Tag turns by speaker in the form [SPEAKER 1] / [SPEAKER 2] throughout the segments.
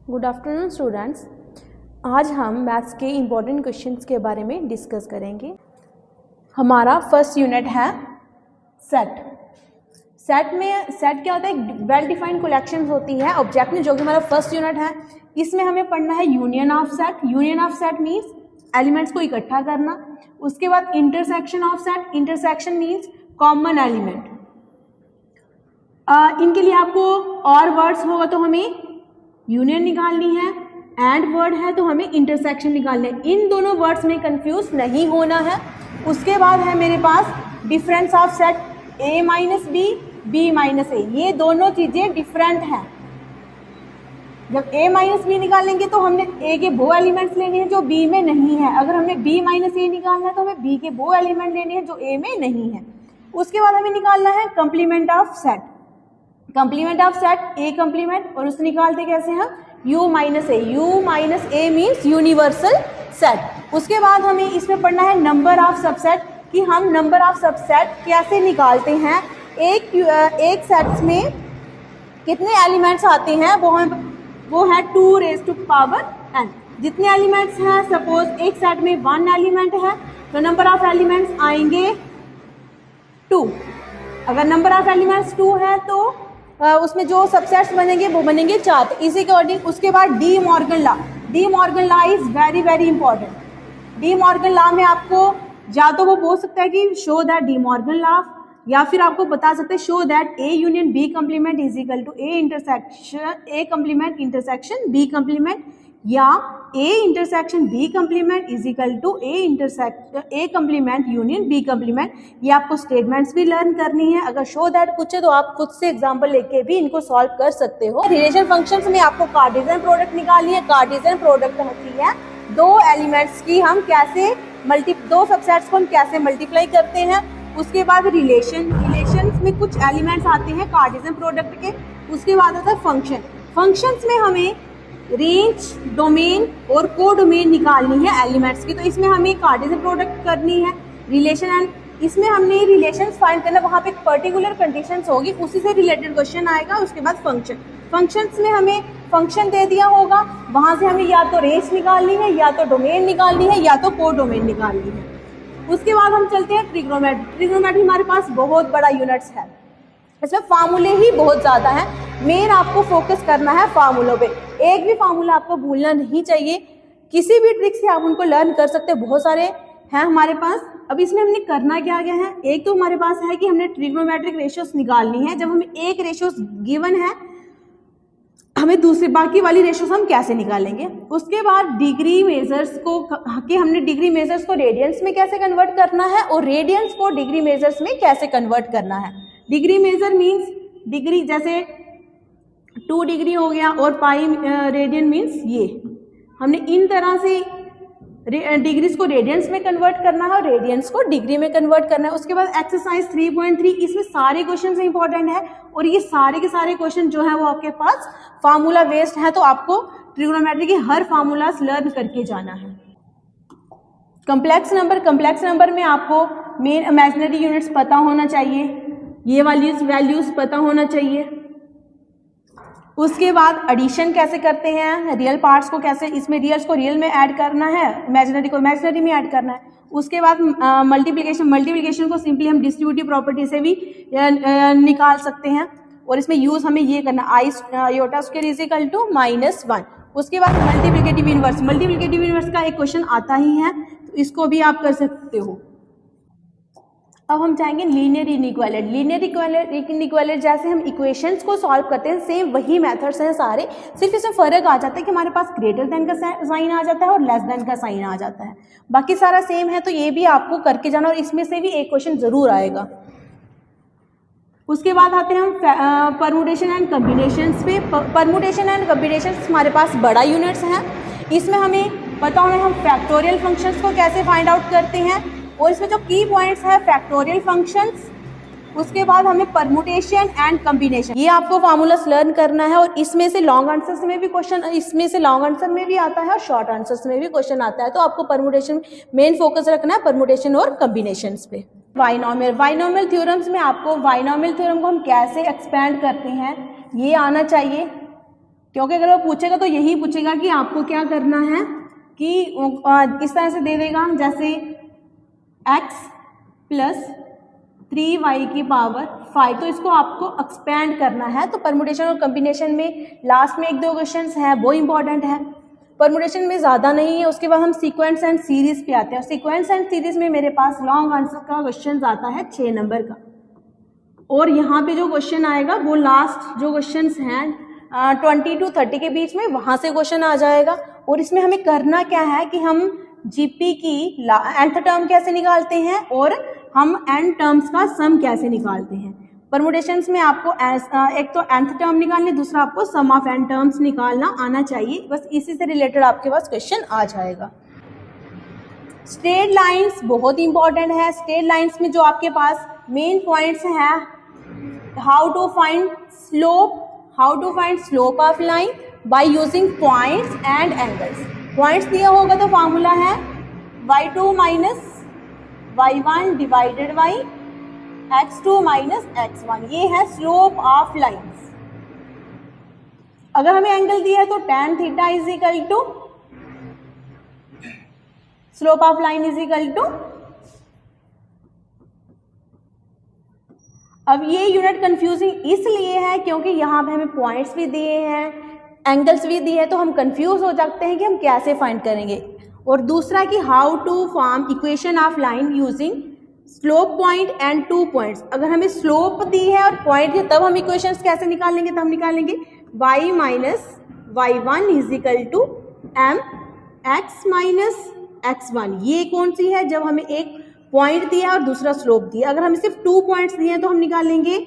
[SPEAKER 1] Good afternoon students. आज हम maths के इम्पोर्टेंट क्वेश्चंस के बारे में डिस्कस करेंगे। हमारा फर्स्ट यूनिट है सेट। सेट क्या होता है? वेल डिफाइंड कलेक्शंस होती है ऑब्जेक्ट में, जो कि हमारा फर्स्ट यूनिट है। इसमें हमें पढ़ना है union of set. Union of set means elements को इकट्ठा करना। उसके बाद intersection of set. Intersection means common element. इनके लिए आपको और वर्ड्स होगा तो हमें यूनियन निकालनी है, एंड वर्ड है तो हमें इंटरसेक्शन निकालने है। इन दोनों वर्ड्स में कंफ्यूज नहीं होना है। उसके बाद है मेरे पास difference of set a minus B, B minus A. ये दोनों चीजें डिफरेंट हैं। जब a माइनस बी निकालेंगे तो हमने a के वो एलिमेंट्स लेने हैं जो b में नहीं है। अगर हमने b माइनस ए निकालना है तो हमें b के वो एलिमेंट लेने हैं जो a में नहीं है। उसके बाद हमें निकालना है complement of set. Complement of set A complement, और उससे निकालते कैसे हम? u माइनस ए। u माइनस ए मीन्स यूनिवर्सल सेट। उसके बाद हमें इसमें पढ़ना है नंबर ऑफ सबसेट, कि हम नंबर ऑफ सबसेट कैसे निकालते हैं। एक सेट्स में कितने एलिमेंट्स आते हैं वो है 2 रेज़ टू पावर n। जितने एलिमेंट्स हैं, सपोज एक सेट में 1 एलिमेंट है तो नंबर ऑफ एलिमेंट्स आएंगे 2। अगर नंबर ऑफ एलिमेंट्स 2 है तो उसमें जो सबसेट्स बनेंगे वो बनेंगे 4। तो इसी के अकॉर्डिंग उसके बाद De Morgan law. De Morgan law is very very important. De Morgan law में आपको या तो वो बोल सकता है कि show that De Morgan law, या फिर आपको बता सकते हैं show that A union B complement is equal to A intersection A complement intersection B complement, या A intersection B complement is equal to A complement union B complement. ये आपको statements भी लर्न करनी है। अगर शो दैट पूछे तो आप खुद से एग्जांपल लेके भी इनको सॉल्व कर सकते हो। रिलेशन फंक्शंस में आपको कार्टेशियन प्रोडक्ट निकालनी है। कार्टेशियन प्रोडक्ट होती है दो एलिमेंट्स की हम कैसे दो सबसेट्स को हम कैसे मल्टीप्लाई करते हैं। उसके बाद रिलेशंस में कुछ एलिमेंट्स आते हैं कार्टेशियन प्रोडक्ट के। उसके बाद आता है फंक्शन। फंक्शंस में हमें रेंज, डोमेन और को डोमेन निकालनी है एलिमेंट्स की। तो इसमें हमें कार्टेशियन प्रोडक्ट करनी है। रिलेशन एंड इसमें हमने रिलेशंस फाइंड करना, वहाँ पे एक पर्टिकुलर कंडीशंस होगी, उसी से रिलेटेड क्वेश्चन आएगा। उसके बाद फंक्शंस में हमें फंक्शन दे दिया होगा, वहाँ से हमें या तो रेंज निकालनी है, या तो डोमेन निकालनी है, या तो को डोमेन निकालनी है। उसके बाद हम चलते हैं ट्रिग्नोमेट्री। ट्रिग्नोमेट्री हमारे पास बहुत बड़ा यूनिट्स है। इसमें फार्मूले ही बहुत ज़्यादा हैं। मेन आपको फोकस करना है फार्मूलों पे। एक भी फार्मूला आपको भूलना नहीं चाहिए। किसी भी ट्रिक से आप उनको लर्न कर सकते हैं। बहुत सारे हैं हमारे पास। अब इसमें हमने करना क्या गया है, एक तो हमारे पास है कि हमने ट्रिग्नोमेट्रिक रेशियोज निकालनी है। जब हमें एक रेशियोज गिवन है, हमें दूसरी बाकी वाली रेशियोज हम कैसे निकालेंगे। उसके बाद डिग्री मेजर्स को कि हमने डिग्री मेजर्स को रेडियंस में कैसे कन्वर्ट करना है, और रेडियंस को डिग्री मेजर्स में कैसे कन्वर्ट करना है। डिग्री मेजर मीन्स डिग्री, जैसे 2 डिग्री हो गया, और पाई रेडियन मीन्स ये। हमने इन तरह से डिग्रीज को रेडियंस में कन्वर्ट करना है और रेडियंस को डिग्री में कन्वर्ट करना है। उसके बाद एक्सरसाइज 3.3, इसमें सारे क्वेश्चन इंपॉर्टेंट है, और ये सारे के सारे क्वेश्चन जो है वो आपके पास फार्मूला बेस्ड है। तो आपको ट्रिग्नोमेट्री के हर फार्मूलास लर्न करके जाना है। कम्प्लेक्स नंबर में आपको मेन इमेजिनरी यूनिट्स पता होना चाहिए, ये वाली वैल्यूज पता होना चाहिए। उसके बाद एडिशन कैसे करते हैं, रियल पार्ट्स को कैसे, इसमें रियल्स को रियल में ऐड करना है, इमेजिनरी को इमेजिनरी में ऐड करना है। उसके बाद मल्टीप्लिकेशन को सिंपली हम डिस्ट्रीब्यूटिव प्रॉपर्टी से भी निकाल सकते हैं, और इसमें यूज हमें ये करना i iota square is equal to -1। उसके बाद मल्टीप्लिकेटिव इनवर्स का एक क्वेश्चन आता ही है, तो इसको भी आप कर सकते हो। अब हम जाएंगे लीनियर इनइक्वालिटी। लीनियर इनइक्वालिटी जैसे हम इक्वेशंस को सॉल्व करते हैं, सेम वही मेथड्स हैं सारे, सिर्फ इसमें फ़र्क आ जाता है कि हमारे पास ग्रेटर देन का साइन आ जाता है और लेस देन का साइन आ जाता है। बाकी सारा सेम है, तो ये भी आपको करके जाना, और इसमें से भी एक क्वेश्चन ज़रूर आएगा। उसके बाद आते हैं हम परमुटेशन एंड कम्बिनेशंस पे। परमुटेशन एंड कम्बिनेशंस हमारे पास बड़ा यूनिट्स हैं। इसमें हमें पता होना है हम फैक्टोरियल फंक्शंस को कैसे फाइंड आउट करते हैं, और इसमें जो की पॉइंट्स है फैक्टोरियल फंक्शंस। उसके बाद हमें परमुटेशन एंड कम्बिनेशन, ये आपको फार्मूलास लर्न करना है। और इसमें से लॉन्ग आंसर्स में भी क्वेश्चन, इसमें से लॉन्ग आंसर में भी आता है और शॉर्ट आंसर्स में भी क्वेश्चन आता है। तो आपको परमुटेशन मेन फोकस रखना है, परमुटेशन और कम्बिनेशंस पे। बाइनोमियल थ्योरम्स में आपको बाइनोमियल थ्योरम को हम कैसे एक्सपेंड करते हैं ये आना चाहिए। क्योंकि अगर वो पूछेगा तो यही पूछेगा कि आपको क्या करना है, कि इस तरह से दे देगा जैसे x प्लस 3y की पावर 5, तो इसको आपको एक्सपेंड करना है। तो परमुटेशन और कम्बिनेशन में लास्ट में 1-2 क्वेश्चंस हैं, वो इंपॉर्टेंट है। परमुटेशन में ज़्यादा नहीं है। उसके बाद हम सीक्वेंस एंड सीरीज पे आते हैं। सीक्वेंस एंड सीरीज में मेरे पास लॉन्ग आंसर का क्वेश्चन आता है 6 नंबर का, और यहाँ पे जो क्वेश्चन आएगा वो लास्ट जो क्वेश्चन हैं 20 to 30 के बीच में, वहाँ से क्वेश्चन आ जाएगा। और इसमें हमें करना क्या है कि हम जीपी की nth टर्म कैसे निकालते हैं और हम n टर्म्स का सम कैसे निकालते हैं। परमुटेशंस में आपको एक तो nth टर्म निकालनी, दूसरा आपको सम ऑफ n टर्म्स निकालना आना चाहिए। बस इसी से रिलेटेड आपके पास क्वेश्चन आ जाएगा। स्ट्रेट लाइंस बहुत इंपॉर्टेंट है। स्ट्रेट लाइंस में जो आपके पास मेन पॉइंट्स हैं, how to find slope of line by using points and angles. Points दिया होगा तो फार्मूला है y2 minus y1 divided by x2 minus x1। ये है स्लोप ऑफ लाइंस। अगर हमें एंगल दिया है तो tan theta is equal to slope of line is equal to, अब ये यूनिट कंफ्यूजिंग इसलिए है क्योंकि यहाँ पे हमें पॉइंट्स भी दिए हैं, एंगल्स भी दिए हैं, तो हम कंफ्यूज हो जाते हैं कि हम कैसे फाइंड करेंगे। और दूसरा कि how to form equation of line using slope point and 2 points. अगर हमें स्लोप दी है और पॉइंट दिए तब हम इक्वेशंस कैसे निकालेंगे, तो हम निकालेंगे y minus y1 is equal to m x minus x1। ये कौन सी है, जब हमें एक पॉइंट दिया और दूसरा स्लोप दिया। अगर हमें सिर्फ 2 पॉइंट्स दिए हैं तो हम निकालेंगे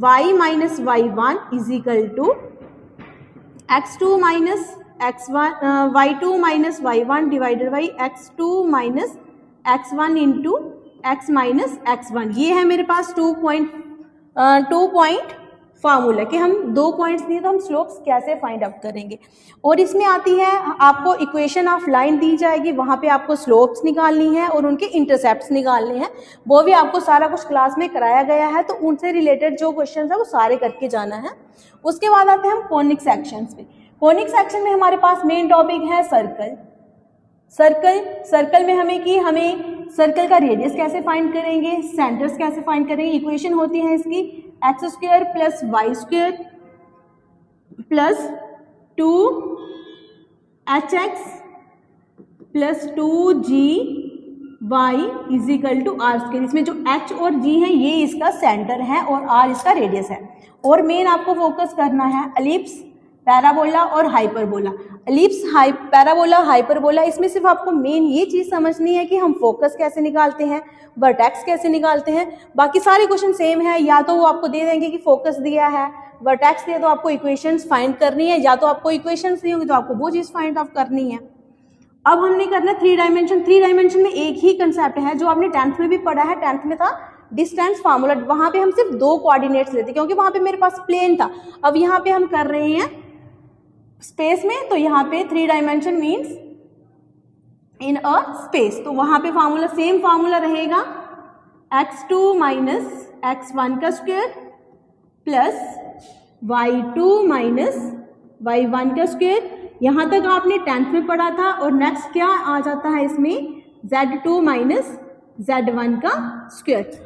[SPEAKER 1] y minus y1 is equal to x2 minus x1 y2 minus y1 divided by x2 minus x1 into x minus x1। ये है मेरे पास 2 पॉइंट फार्मूला कि हम 2 पॉइंट्स दिए तो हम स्लोप्स कैसे फाइंड आउट करेंगे। और इसमें आती है आपको इक्वेशन ऑफ लाइन दी जाएगी, वहाँ पे आपको स्लोप्स निकालनी है और उनके इंटरसेप्ट्स निकालने हैं। वो भी आपको सारा कुछ क्लास में कराया गया है, तो उनसे रिलेटेड जो क्वेश्चन है वो सारे करके जाना है। उसके बाद आते हैं हम कोनिक सेक्शंस पे। कोनिक सेक्शन में हमारे पास मेन टॉपिक है सर्कल में हमें सर्कल का रेडियस कैसे फाइंड करेंगे, सेंटर्स कैसे फाइंड करेंगे। इक्वेशन होती है इसकी x square plus y square plus 2hx plus 2gy is equal to r square. इसमें जो h और g है ये इसका सेंटर है और r इसका रेडियस है। और मेन आपको फोकस करना है एलिप्स, पैराबोला और हाइपरबोला। एलिप्स, पैराबोला, हाइपरबोला, इसमें सिर्फ आपको मेन ये चीज़ समझनी है कि हम फोकस कैसे निकालते हैं, वर्टेक्स कैसे निकालते हैं। बाकी सारे क्वेश्चन सेम है, या तो वो आपको दे देंगे कि फोकस दिया है, वर्टेक्स दिया तो आपको इक्वेशंस फाइंड करनी है, या तो आपको इक्वेशंस दी होंगी तो आपको वो चीज़ फाइंड आउट करनी है। अब हमने करना 3 डायमेंशन। 3 डायमेंशन में एक ही कंसेप्ट है जो आपने 10th में भी पढ़ा है। 10th में था डिस्टेंस फार्मूला, वहाँ पे हम सिर्फ 2 कोऑर्डिनेट्स लेते क्योंकि वहाँ पे मेरे पास प्लेन था। अब यहाँ पे हम कर रहे हैं स्पेस में, तो यहाँ पे 3 dimension means in a space, तो वहाँ पे फार्मूला सेम फार्मूला रहेगा x2 माइनस x1 का square plus y2 minus y1 का स्क्वायर। यहाँ तक आपने 10th में पढ़ा था। और नेक्स्ट क्या आ जाता है इसमें, z2 माइनस z1 का स्क्वायर।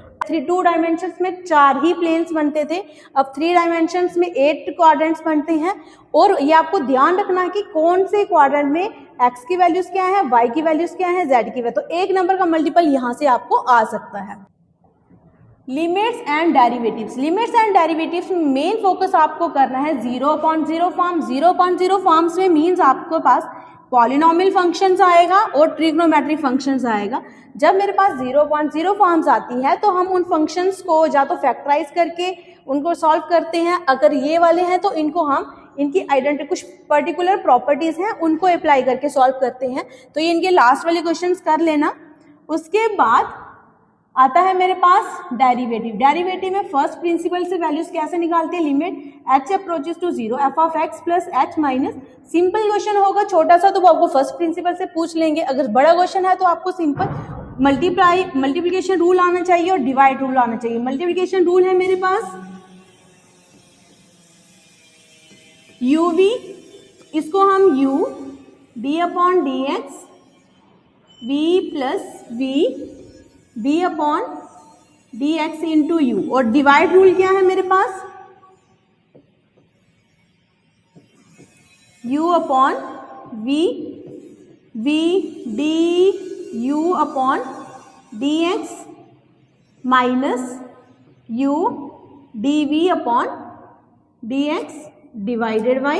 [SPEAKER 1] 2 डायमेंशंस में 4 ही प्लेन्स बनते थे, अब 3 डायमेंशंस में 8 क्वाड्रेंट्स बनते हैं। और ये आपको ध्यान रखना है कि कौन से क्वाड्रेंट में x की वैल्यूज क्या है, y की वैल्यूज क्या है, z की वैल्यू। तो एक नंबर का मल्टीपल यहाँ से आपको आ सकता है। Limits and derivatives. Limits and derivatives में मेन फोकस आपको करना है 0/0 फॉर्म। 0/0 फॉर्म्स में मीन्स आपके पास पॉलिनोमियल फंक्शंस आएगा और ट्रिग्नोमेट्रिक फंक्शंस आएगा। जब मेरे पास 0/0 फॉर्म्स आती है तो हम उन फंक्शंस को या तो फैक्टराइज करके उनको सॉल्व करते हैं, अगर ये वाले हैं तो इनको हम इनकी आइडेंटिटी कुछ पर्टिकुलर प्रॉपर्टीज हैं उनको अप्लाई करके सॉल्व करते हैं। तो ये इनके लास्ट वाले क्वेश्चंस कर लेना। उसके बाद आता है मेरे पास डेरिवेटिव। डेरिवेटिव में फर्स्ट प्रिंसिपल से वैल्यूज कैसे निकालते हैं, limit h approaches to 0 f of x plus h minus. Simple question होगा छोटा सा तो वो आपको फर्स्ट प्रिंसिपल से पूछ लेंगे। अगर बड़ा क्वेश्चन है तो आपको सिंपल मल्टीप्लिकेशन रूल आना चाहिए और डिवाइड रूल आना चाहिए। मल्टीप्लिकेशन रूल है मेरे पास uv इसको हम u d upon d x v plus v d upon d x into u, और डिवाइड रूल क्या है मेरे पास, u upon v d u upon d x minus u d v upon d x divided by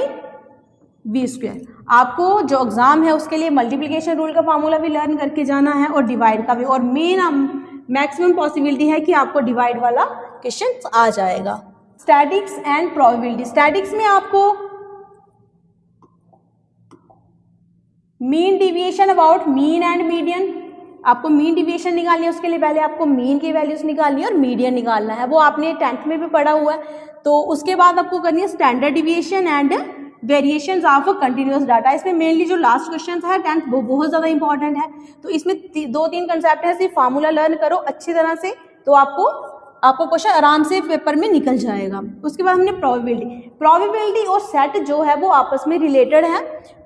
[SPEAKER 1] v square. आपको जो exam है उसके लिए मल्टीप्लिकेशन रूल का फार्मूला भी लर्न करके जाना है और डिवाइड का भी, और मैक्सिमम पॉसिबिलिटी है कि आपको डिवाइड वाला क्वेश्चन आ जाएगा। Statics and probability. स्टैटिक्स में आपको mean deviation about mean and median, आपको मीन डिविएशन निकालनी है, उसके लिए पहले आपको मीन की वैल्यूज निकालनी है और मीडियन निकालना है, वो आपने 10th में भी पढ़ा हुआ है। तो उसके बाद आपको करनी है standard deviation and variations of continuous data. इसमें मेनली जो लास्ट क्वेश्चन है 10th वो बहुत ज़्यादा इंपॉर्टेंट है, तो इसमें 2-3 कंसेप्ट है, सिर्फ फार्मूला लर्न करो अच्छी तरह से तो आपको क्वेश्चन आराम से पेपर में निकल जाएगा। उसके बाद हमने प्रोबेबिलिटी और सेट जो है वो आपस में रिलेटेड है।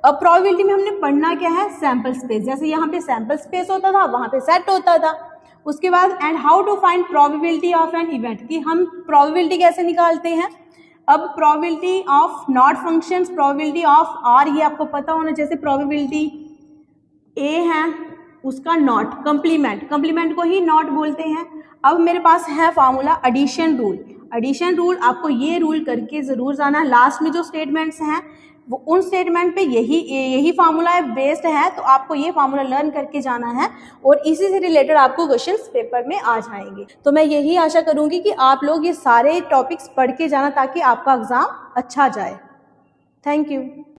[SPEAKER 1] अब प्रोबेबिलिटी में हमने पढ़ना क्या है, सैंपल स्पेस, जैसे यहाँ पे सैंपल स्पेस होता था वहाँ पे सेट होता था। उसके बाद and how to find probability of an event, कि हम प्रोबेबिलिटी कैसे निकालते हैं। अब probability of not functions, probability of or, ये आपको पता होना, जैसे प्रोबेबिलिटी ए है उसका नॉट, कंप्लीमेंट को ही नॉट बोलते हैं। अब मेरे पास है फार्मूला एडिशन रूल, आपको ये रूल करके ज़रूर जाना। लास्ट में जो स्टेटमेंट्स हैं वो उन स्टेटमेंट पे यही फार्मूला बेस्ड है, तो आपको ये फार्मूला लर्न करके जाना है और इसी से रिलेटेड आपको क्वेश्चंस पेपर में आ जाएंगे। तो मैं यही आशा करूँगी कि आप लोग ये सारे टॉपिक्स पढ़ के जाना ताकि आपका एग्ज़ाम अच्छा जाए। Thank you.